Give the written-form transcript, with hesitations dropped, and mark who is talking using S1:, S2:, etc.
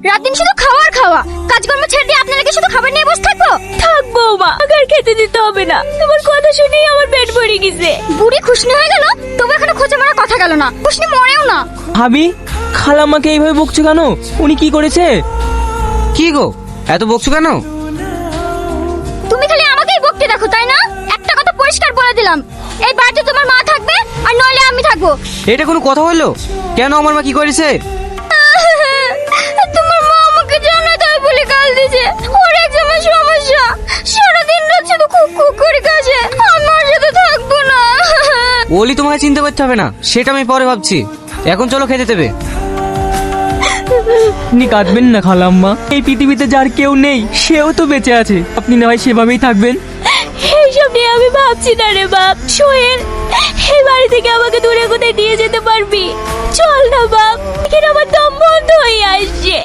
S1: রাত দিন শুধু খাওয়া আর খাওয়া, কাজকর্ম ছেড়ে দিয়ে আপনারা কি শুধু খাবার নিয়ে বসে থাকবো?
S2: থাকবো মা, আগার খেতে দিতে হবে না। তোমার কথা শুনেই আমার পেট ভরে গেছে।
S1: বুড়ি খুশনি হয়ে গেল, তবু এখনো খোঁচা মারা কথা গেল না, খুশনি মরেও না।
S3: ভাবি, খালাম্মাকে এইভাবে বকছো কেন? উনি কি করেছে?
S4: কি গো, এত বকছো কেন?
S1: তুমি খালি আমাকেই বকতে দেখো, তাই না? একটা কথা পরিষ্কার বলে দিলাম, এই বাড়িতে তোমার মা থাকবে আর নইলে আমি থাকবো।
S4: এটা কোনো কথা হলো? কেন আমার মা কি করেছে?
S1: তোমার মা আমাকে জানাই তাই বলে গাল দিয়েছে। ওর এক্সামের সমস্যা, সারাদিন রাত শুধু খুব খুব করে কাজে। আমি ওর সাথে থাকবো না।
S4: ওলি তোমাকে চিন্তা করতে হবে না, সেটা আমি পরে ভাবছি। এখন চলো খেতে দেবে।
S3: আপনি কাঁদবেন না খালাম্মা, এই পৃথিবীতে যার কেউ নেই সেও তো বেঁচে আছে। আপনি না হয় সেভাবেই থাকবেন।
S2: এইসব নিয়ে আমি ভাবছি না রে বাপ। সোহেল, এই বাড়ি থেকে আমাকে দূরে কোথায় নিয়ে যেতে পারবি? চল না বাপ, এখানে আমার দম বন্ধ হয়ে আসছে।